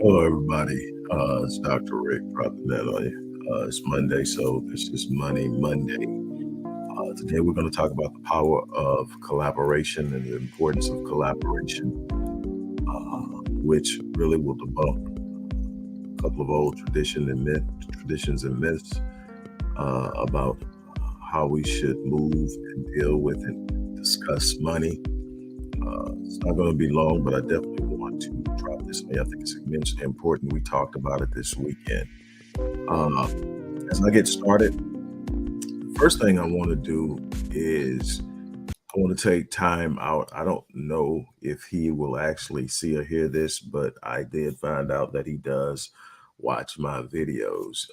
Hello, everybody. It's Dr. Rick dropping that on you. It's Monday, so this is Money Monday. Today, we're going to talk about the power of collaboration and the importance of collaboration, which really will debunk a couple of old traditions and myths about how we should move and deal with and discuss money. It's not going to be long, but I definitely want to drop this on you. I think it's immensely important. We talked about it this weekend. Uh, as I get started, the first thing I want to do is I want to take time out. I don't know if he will actually see or hear this, but I did find out that he does watch my videos.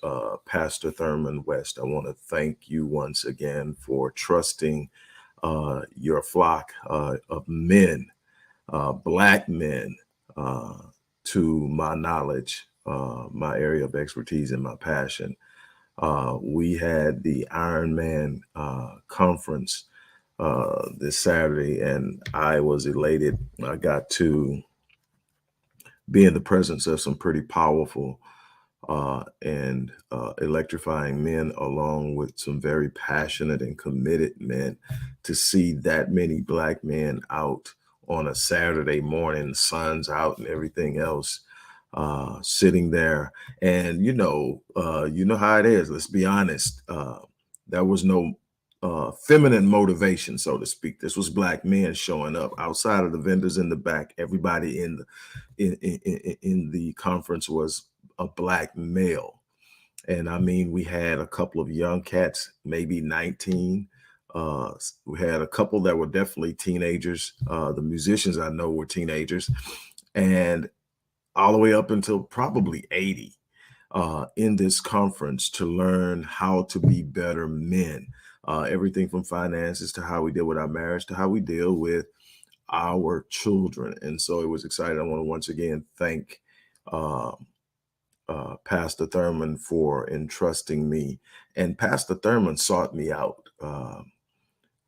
Pastor Thurman West, I want to thank you once again for trusting your flock of men, Black men, uh, to my knowledge, my area of expertise, and my passion. We had the Iron Man conference this Saturday, and I was elated. I got to be in the presence of some pretty powerful and electrifying men, along with some very passionate and committed men. To see that many Black men out on a Saturday morning, the sun's out and everything else, sitting there, and you know how it is. Let's be honest. There was no feminine motivation, so to speak. This was Black men showing up outside of the vendors in the back. Everybody in the in the conference was a Black male. And I mean, we had a couple of young cats, maybe 19. We had a couple that were definitely teenagers. The musicians I know were teenagers, and all the way up until probably 80 in this conference to learn how to be better men. Everything from finances to how we deal with our marriage to how we deal with our children. And so it was exciting. I want to once again thank uh, Pastor Thurman for entrusting me. And Pastor Thurman sought me out,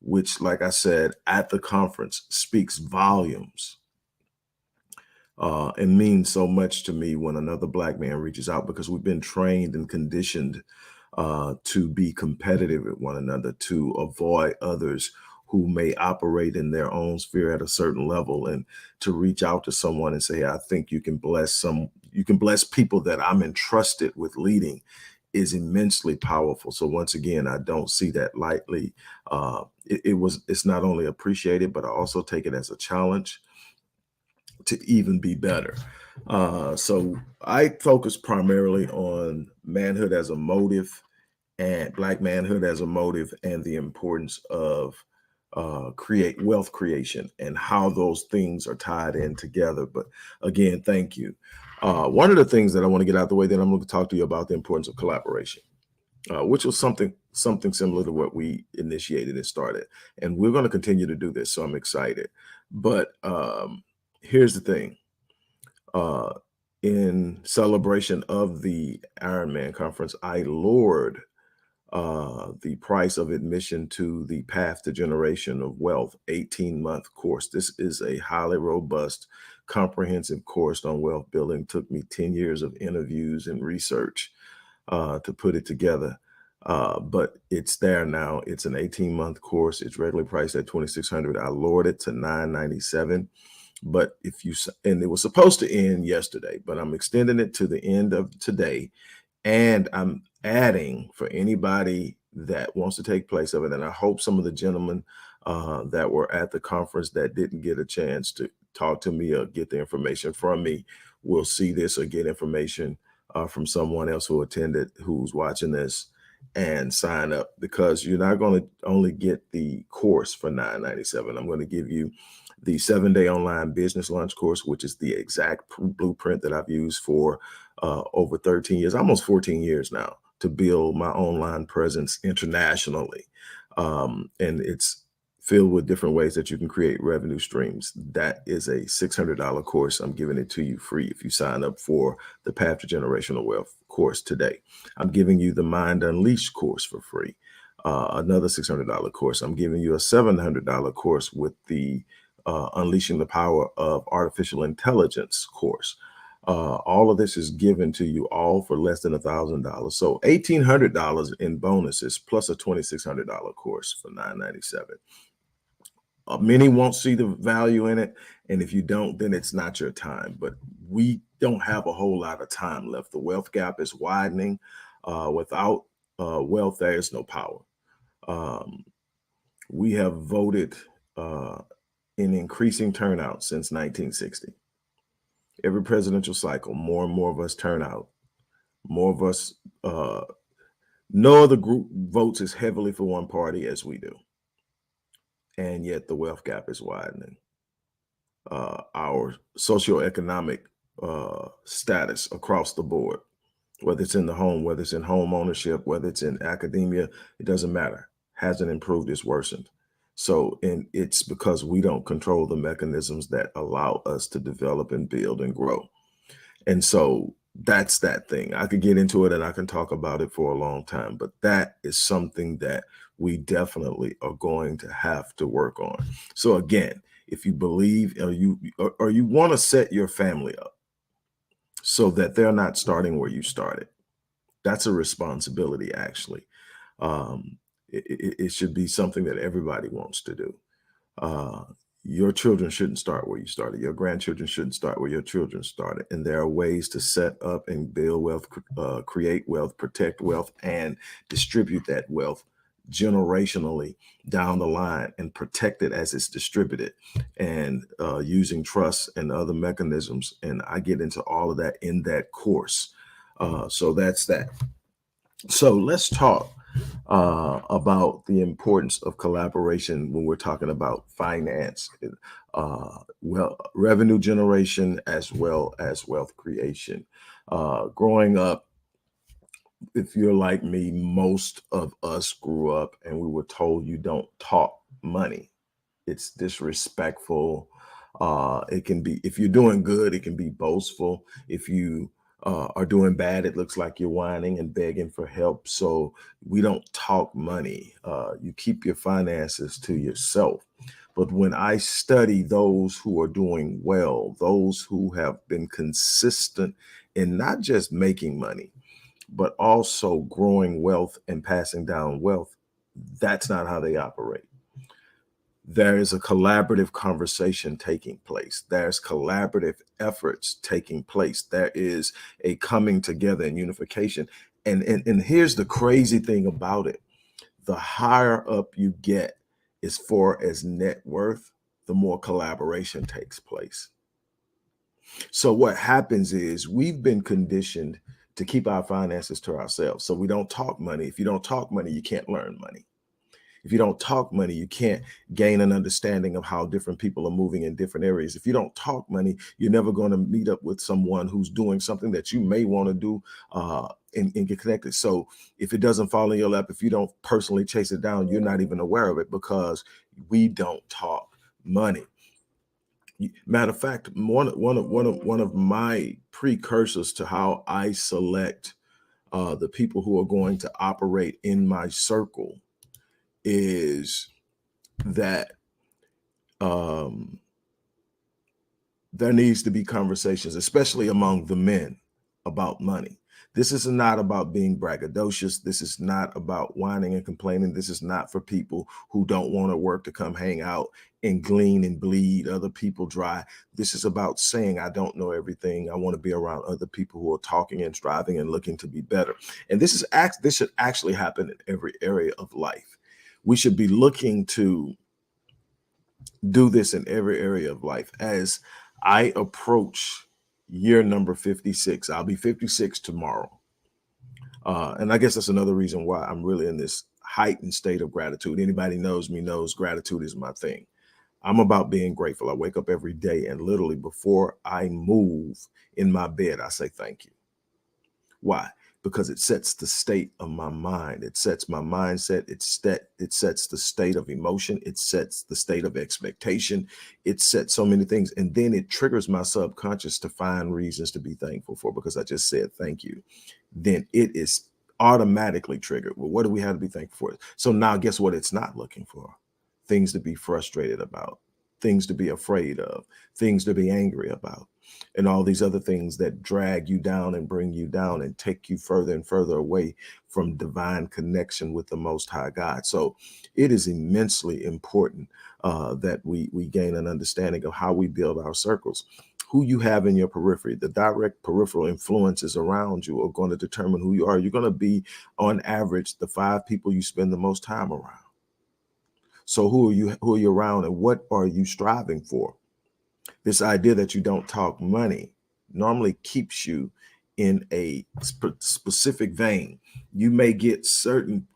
which, like I said, at the conference speaks volumes and means so much to me when another Black man reaches out, because we've been trained and conditioned to be competitive with one another, to avoid others who may operate in their own sphere at a certain level, and to reach out to someone and say, I think you can bless people that I'm entrusted with leading, is immensely powerful. So once again, I don't see that lightly. It's not only appreciated, but I also take it as a challenge to even be better. So I focus primarily on manhood as a motive, and Black manhood as a motive, and the importance of create wealth creation and how those things are tied in together. But again, thank you. One of the things that I want to get out of the way, then I'm going to talk to you about the importance of collaboration, which was something similar to what we initiated and started, and we're going to continue to do this. So I'm excited. But here's the thing. Uh, in celebration of the Ironman conference, I lowered the price of admission to the Path to Generation of Wealth 18-month course. This is a highly robust, comprehensive course on wealth building. Took me 10 years of interviews and research to put it together. But it's there now. It's an 18-month course. It's regularly priced at $2,600. I lowered it to $997. But and it was supposed to end yesterday, but I'm extending it to the end of today. And I'm adding, for anybody that wants to take place of it, and I hope some of the gentlemen that were at the conference that didn't get a chance to talk to me or get the information from me will see this or get information from someone else who attended, who's watching this, and sign up, because you're not going to only get the course for $997. I'm going to give you the 7-day online business launch course, which is the exact blueprint that I've used for over 13 years, almost 14 years now, to build my online presence internationally. And it's filled with different ways that you can create revenue streams. That is a $600 course. I'm giving it to you free if you sign up for the Path to Generational Wealth course today. I'm giving you the Mind Unleashed course for free. Another $600 course. I'm giving you a $700 course with the Unleashing the Power of Artificial Intelligence course. All of this is given to you all for less than $1,000. So $1,800 in bonuses plus a $2,600 course for $997. Many won't see the value in it, and if you don't, then it's not your time. But we don't have a whole lot of time left. The wealth gap is widening. Without wealth, there is no power. Um, we have voted in increasing turnout since 1960. Every presidential cycle, more and more of us turn out. More of us, no other group votes as heavily for one party as we do. And yet the wealth gap is widening. Our socioeconomic status across the board, whether it's in the home, whether it's in home ownership, whether it's in academia, it doesn't matter. Hasn't improved, it's worsened. So, and it's because we don't control the mechanisms that allow us to develop and build and grow. And so that's that thing. I could get into it and I can talk about it for a long time, but that is something that we definitely are going to have to work on. So again, if you believe or you want to set your family up so that they're not starting where you started, that's a responsibility actually. It should be something that everybody wants to do. Uh, your children shouldn't start where you started. Your grandchildren shouldn't start where your children started. And there are ways to set up and build wealth, create wealth, protect wealth, and distribute that wealth generationally down the line and protect it as it's distributed, and using trust and other mechanisms. And I get into all of that in that course. So that's that. So let's talk about the importance of collaboration when we're talking about finance, well, revenue generation as well as wealth creation. Growing up, if you're like me, most of us grew up and we were told you don't talk money. It's disrespectful. It can be, if you're doing good, it can be boastful. If you are doing bad, it looks like you're whining and begging for help. So we don't talk money. You keep your finances to yourself. But when I study those who are doing well, those who have been consistent in not just making money, but also growing wealth and passing down wealth, that's not how they operate. There is a collaborative conversation taking place. There's collaborative efforts taking place. There is a coming together and unification. And here's the crazy thing about it. The higher up you get as far as net worth, the more collaboration takes place. So what happens is we've been conditioned to keep our finances to ourselves. So we don't talk money. If you don't talk money, you can't learn money. If you don't talk money, you can't gain an understanding of how different people are moving in different areas. If you don't talk money, you're never going to meet up with someone who's doing something that you may want to do and get connected. So if it doesn't fall in your lap, if you don't personally chase it down, you're not even aware of it because we don't talk money. Matter of fact, one of my precursors to how I select the people who are going to operate in my circle is that um, there needs to be conversations, especially among the men, about money. This is not about being braggadocious. This is not about whining and complaining. This is not for people who don't want to work to come hang out and glean and bleed other people dry. This is about saying, I don't know everything. I want to be around other people who are talking and striving and looking to be better. And this should actually happen in every area of life. We should be looking to do this in every area of life. As I approach year number 56, I'll be 56 tomorrow. And I guess that's another reason why I'm really in this heightened state of gratitude. Anybody knows me knows gratitude is my thing. I'm about being grateful. I wake up every day and literally before I move in my bed, I say thank you. Why? Because it sets the state of my mind. It sets my mindset. It sets the state of emotion. It sets the state of expectation. It sets so many things. And then it triggers my subconscious to find reasons to be thankful for because I just said thank you. Then it is automatically triggered. Well, what do we have to be thankful for? So now guess what it's not looking for? Things to be frustrated about, things to be afraid of, things to be angry about. and all these other things that drag you down and bring you down and take you further and further away from divine connection with the Most High God. So it is immensely important that we gain an understanding of how we build our circles. Who you have in your periphery, the direct peripheral influences around you are going to determine who you are. You're going to be, on average, the 5 people you spend the most time around. So who are you around, and what are you striving for? This idea that you don't talk money normally keeps you in a specific vein. You may get certain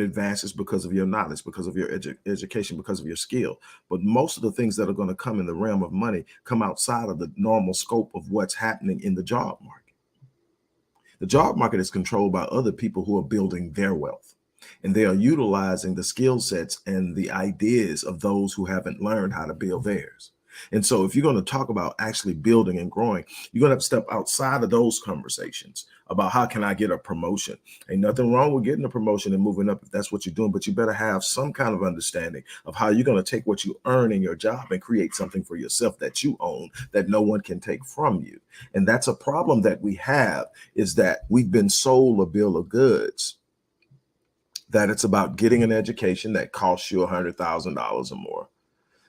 advances because of your knowledge, because of your education, because of your skill. But most of the things that are going to come in the realm of money come outside of the normal scope of what's happening in the job market. The job market is controlled by other people who are building their wealth, and they are utilizing the skill sets and the ideas of those who haven't learned how to build theirs. And so if you're going to talk about actually building and growing, you're going to have to step outside of those conversations about how can I get a promotion. Ain't nothing wrong with getting a promotion and moving up if that's what you're doing, but you better have some kind of understanding of how you're going to take what you earn in your job and create something for yourself that you own, that no one can take from you. And that's a problem that we have, is that we've been sold a bill of goods that it's about getting an education that costs you $100,000 or more,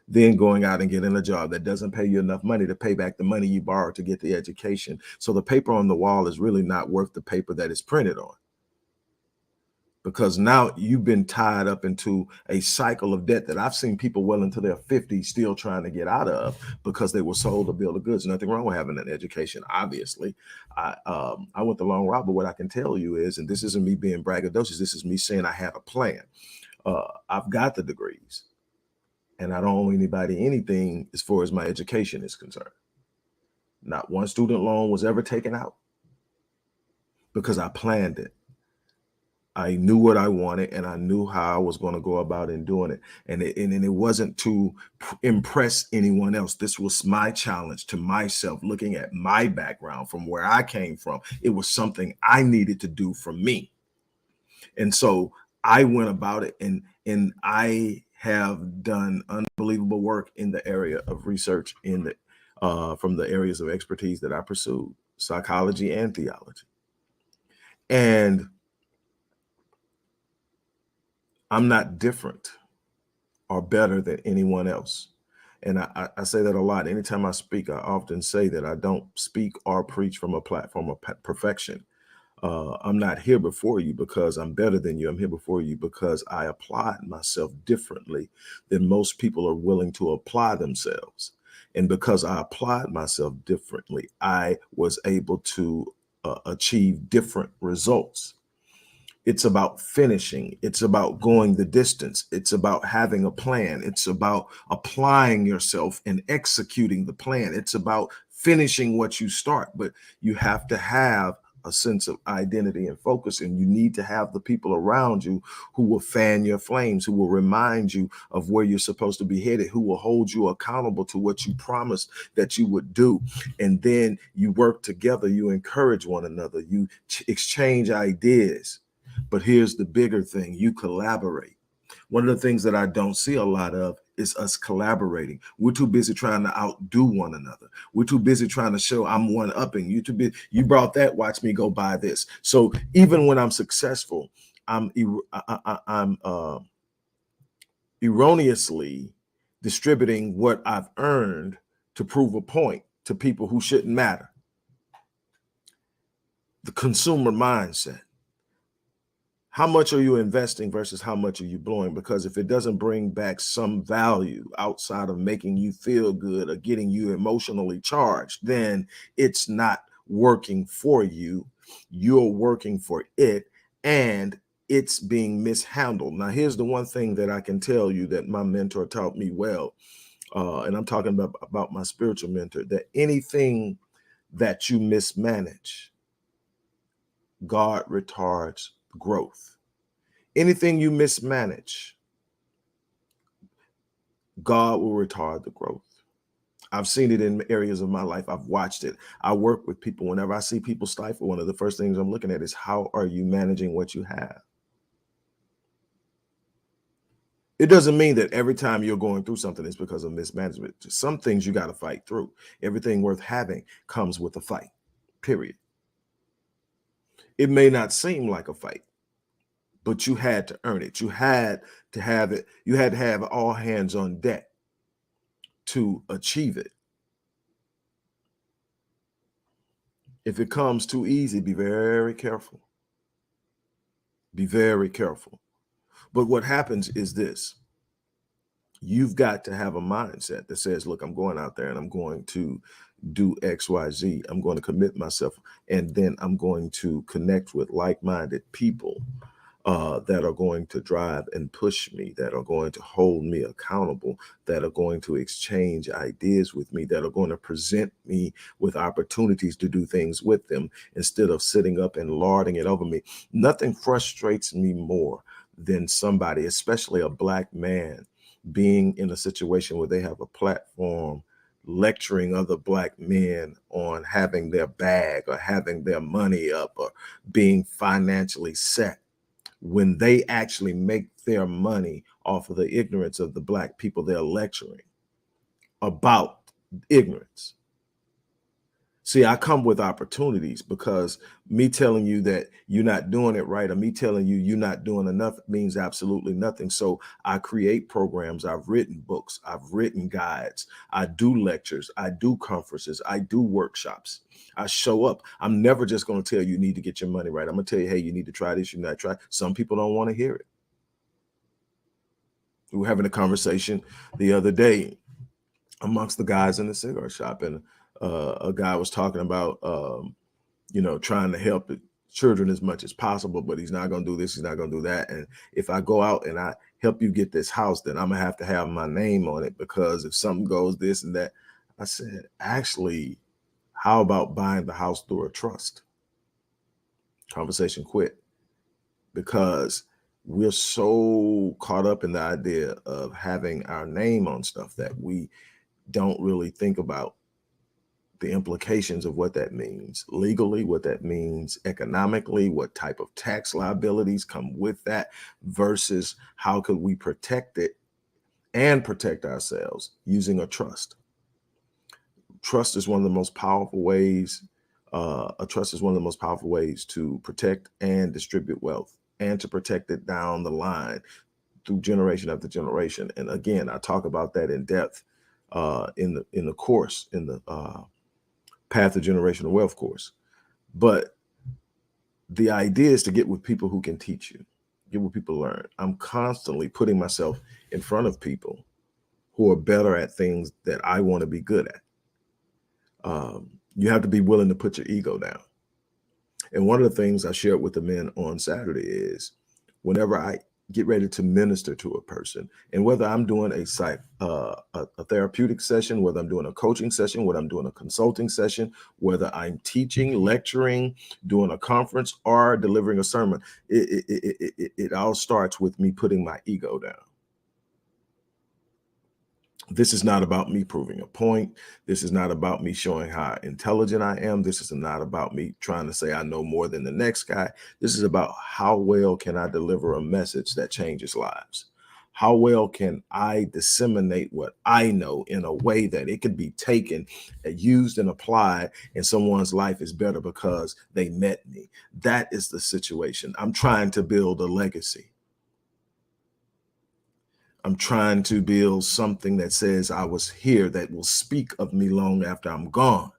then going out and getting a job that doesn't pay you enough money to pay back the money you borrowed to get the education. So the paper on the wall is really not worth the paper that it's printed on, because now you've been tied up into a cycle of debt that I've seen people well into their 50s still trying to get out of, because they were sold a bill of goods. Nothing wrong with having an education, obviously. I went the long route, but what I can tell you is, and this isn't me being braggadocious, this is me saying I had a plan. I've got the degrees, and I don't owe anybody anything as far as my education is concerned. Not one student loan was ever taken out, because I planned it. I knew what I wanted, and I knew how I was going to go about in doing it. And it wasn't to impress anyone else. This was my challenge to myself, looking at my background from where I came from. It was something I needed to do for me. And so I went about it, and I have done unbelievable work in the area of research in the from the areas of expertise that I pursued, psychology and theology. And I'm not different or better than anyone else. And I say that a lot. Anytime I speak, I often say that I don't speak or preach from a platform of perfection. I'm not here before you because I'm better than you. I'm here before you because I applied myself differently than most people are willing to apply themselves. And because I applied myself differently, I was able to achieve different results. It's about finishing. It's about going the distance. It's about having a plan. It's about applying yourself and executing the plan. It's about finishing what you start. But you have to have a sense of identity and focus, and you need to have the people around you who will fan your flames, who will remind you of where you're supposed to be headed, who will hold you accountable to what you promised that you would do. And then you work together, you encourage one another, you exchange ideas. But here's the bigger thing: you collaborate. One of the things that I don't see a lot of is us collaborating. We're too busy trying to outdo one another. We're too busy trying to show I'm one upping. You too busy. You brought that. Watch me go buy this. So even when I'm successful, I'm erroneously distributing what I've earned to prove a point to people who shouldn't matter. The consumer mindset. How much are you investing versus how much are you blowing? Because if it doesn't bring back some value outside of making you feel good or getting you emotionally charged, then it's not working for you. You're working for it, and it's being mishandled. Now, here's the one thing that I can tell you that my mentor taught me well, and I'm talking about my spiritual mentor, that anything that you mismanage, God retards growth. Anything you mismanage, God will retard the growth. I've seen it in areas of my life. I've watched it. I work with people. Whenever I see people stifle, one of the first things I'm looking at is, how are you managing what you have? It doesn't mean that every time you're going through something it's because of mismanagement. Some things you got to fight through. Everything worth having comes with a fight, period. It may not seem like a fight, but you had to earn it. You had to have it. You had to have all hands on deck to achieve it. If it comes too easy, be very careful. Be very careful. But what happens is this: you've got to have a mindset that says, look, I'm going out there and I'm going to do XYZ. I'm going to commit myself, and then I'm going to connect with like-minded people that are going to drive and push me, that are going to hold me accountable, that are going to exchange ideas with me, that are going to present me with opportunities to do things with them instead of sitting up and lording it over me. Nothing frustrates me more than somebody, especially a Black man, being in a situation where they have a platform lecturing other Black men on having their bag or having their money up or being financially set, when they actually make their money off of the ignorance of the Black people they're lecturing about ignorance. See, I come with opportunities because me telling you that you're not doing it right or me telling you you're not doing enough means absolutely nothing. So I create programs. I've written books. I've written guides. I do lectures. I do conferences. I do workshops. I show up. I'm never just going to tell you need to get your money right. I'm going to tell you, hey, you need to try this. You need to try. Some people don't want to hear it. We were having a conversation the other day amongst the guys in the cigar shop, and a guy was talking about trying to help the children as much as possible, but he's not going to do this, he's not going to do that. And if I go out and I help you get this house, then I'm gonna have to have my name on it, because if something goes this and that. I said, actually, how about buying the house through a trust? Conversation quit, because we're so caught up in the idea of having our name on stuff that we don't really think about the implications of what that means legally, what that means economically, what type of tax liabilities come with that, versus how could we protect it and protect ourselves using a trust. Trust is one of the most powerful ways. A trust is one of the most powerful ways to protect and distribute wealth, and to protect it down the line through generation after generation. And again, I talk about that in depth in the course, in the Path to Generational Wealth course. But the idea is to get with people who can teach you, get what people learn. I'm constantly putting myself in front of people who are better at things that I want to be good at. You have to be willing to put your ego down. And one of the things I shared with the men on Saturday is, whenever I get ready to minister to a person, and whether I'm doing a therapeutic session, whether I'm doing a coaching session, whether I'm doing a consulting session, whether I'm teaching, lecturing, doing a conference, or delivering a sermon, it all starts with me putting my ego down. This is not about me proving a point. This is not about me showing how intelligent I am. This is not about me trying to say I know more than the next guy. This is about how well can I deliver a message that changes lives? How well can I disseminate what I know in a way that it can be taken, used, and applied, and someone's life is better because they met me? That is the situation. I'm trying to build a legacy. I'm trying to build something that says I was here, that will speak of me long after I'm gone.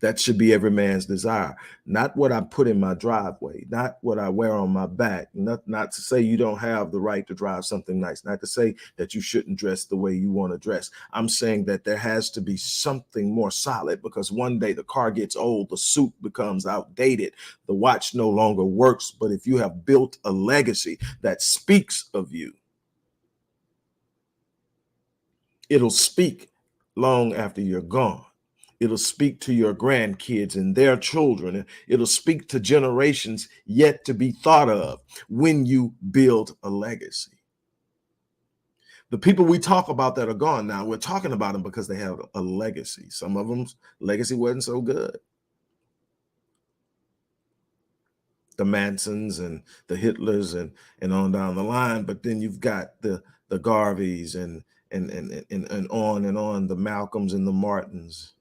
That should be every man's desire. Not what I put in my driveway, not what I wear on my back, not to say you don't have the right to drive something nice, not to say that you shouldn't dress the way you want to dress. I'm saying that there has to be something more solid, because one day the car gets old, the suit becomes outdated, the watch no longer works. But if you have built a legacy that speaks of you, it'll speak long after you're gone. It'll speak to your grandkids and their children. It'll speak to generations yet to be thought of when you build a legacy. The people we talk about that are gone now, we're talking about them because they have a legacy. Some of them's legacy wasn't so good. The Mansons and the Hitlers and on down the line. But then you've got the the Garveys and on, the Malcolms and the Martins,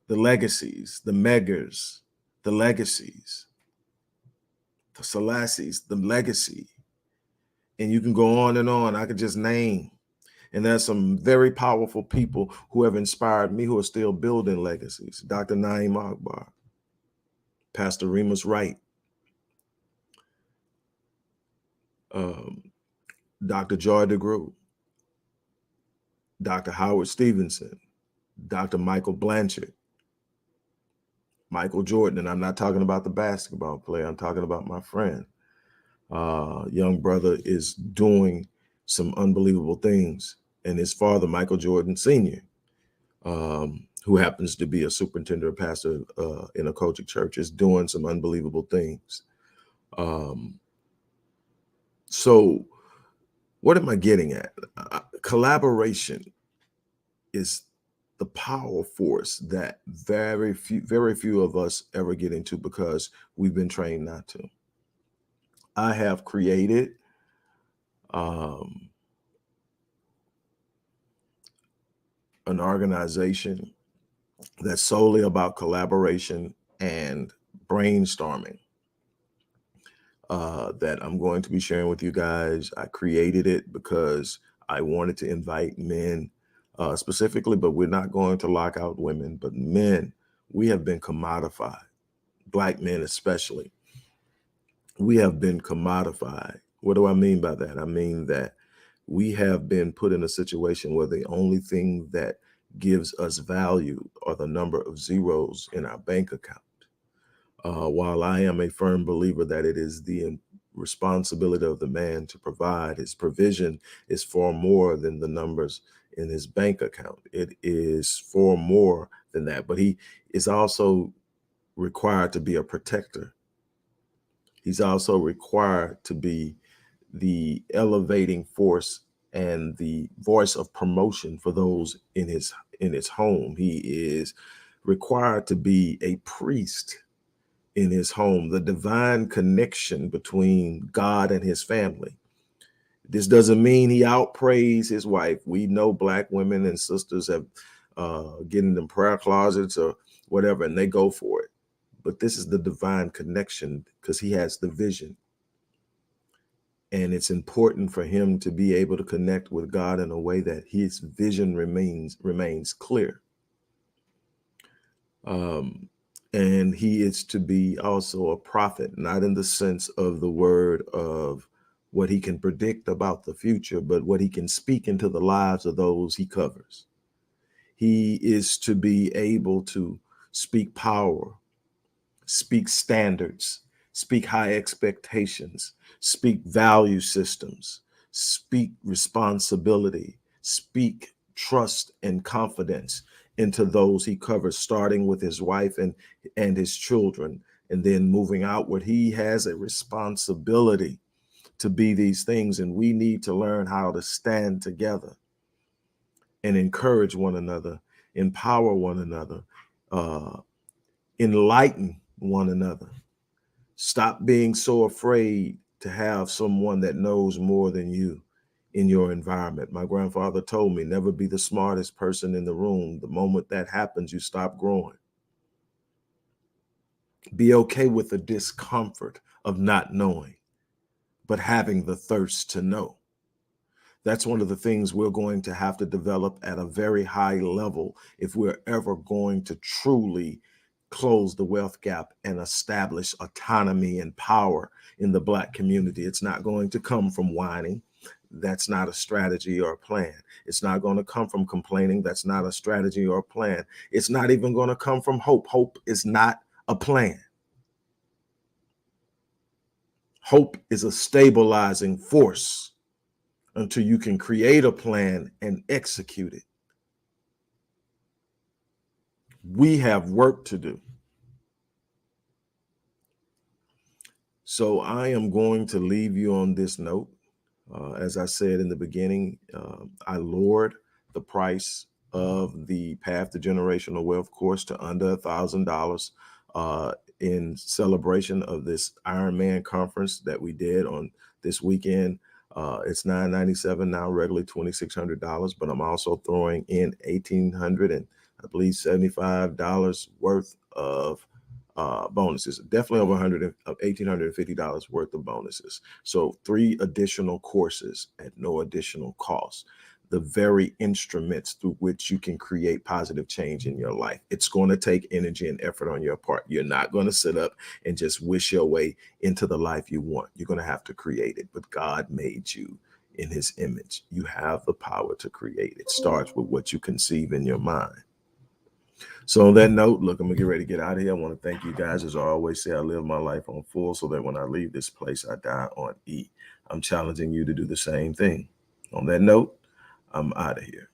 the legacies, the Meggers, the legacies, the Selassies, the legacy. And you can go on and on. I could just name. And there's some very powerful people who have inspired me who are still building legacies. Dr. Naeem Akbar, Pastor Remus Wright, Dr. Joy DeGruy, Dr. Howard Stevenson, Dr. Michael Blanchard, Michael Jordan. And I'm not talking about the basketball player. I'm talking about my friend. Young brother is doing some unbelievable things. And his father, Michael Jordan Sr., who happens to be a superintendent or pastor in a Kojic church, is doing some unbelievable things. So what am I getting at? Collaboration is the power force that very few of us ever get into because we've been trained not to. I have created an organization that's solely about collaboration and brainstorming that I'm going to be sharing with you guys. I created it because I wanted to invite men specifically, but we're not going to lock out women, but men. We have been commodified, Black men especially. We have been commodified. What do I mean by that? I mean that we have been put in a situation where the only thing that gives us value are the number of zeros in our bank account. While I am a firm believer that it is the responsibility of the man to provide, his provision is far more than the numbers in his bank account. It is far more than that, but he is also required to be a protector. He's also required to be the elevating force and the voice of promotion for those in his home. He is required to be a priest in his home, the divine connection between God and his family. This doesn't mean he outprays his wife. We know Black women and sisters have get in them prayer closets or whatever, and they go for it. But this is the divine connection because he has the vision. And it's important for him to be able to connect with God in a way that his vision remains clear. And he is to be also a prophet, not in the sense of the word of what he can predict about the future, but what he can speak into the lives of those he covers. He is to be able to speak power, speak standards, speak high expectations, speak value systems, speak responsibility, speak trust and confidence into those he covers, starting with his wife and his children, and then moving outward. He has a responsibility to be these things, and we need to learn how to stand together and encourage one another, empower one another, enlighten one another. Stop being so afraid to have someone that knows more than you in your environment. My grandfather told me, never be the smartest person in the room. The moment that happens, you stop growing. Be okay with the discomfort of not knowing, but having the thirst to know. That's one of the things we're going to have to develop at a very high level if we're ever going to truly close the wealth gap and establish autonomy and power in the Black community. It's not going to come from whining. That's not a strategy or a plan. It's not going to come from complaining. That's not a strategy or a plan. It's not even going to come from hope. Hope is not a plan. Hope is a stabilizing force until you can create a plan and execute it. We have work to do. So I am going to leave you on this note. As I said in the beginning, I lowered the price of the Path to Generational Wealth course to under $1,000 in celebration of this Ironman conference that we did on this weekend. It's $997 now, regularly $2,600, but I'm also throwing in $1,800 and I believe $75 worth of bonuses. Definitely over $1,850 worth of bonuses. So 3 additional courses at no additional cost. The very instruments through which you can create positive change in your life. It's going to take energy and effort on your part. You're not going to sit up and just wish your way into the life you want. You're going to have to create it. But God made you in his image. You have the power to create. It starts with what you conceive in your mind. So on that note, look, I'm gonna get ready to get out of here. I want to thank you guys. As I always say, I live my life on full so that when I leave this place, I die on E. I'm challenging you to do the same thing. On that note, I'm out of here.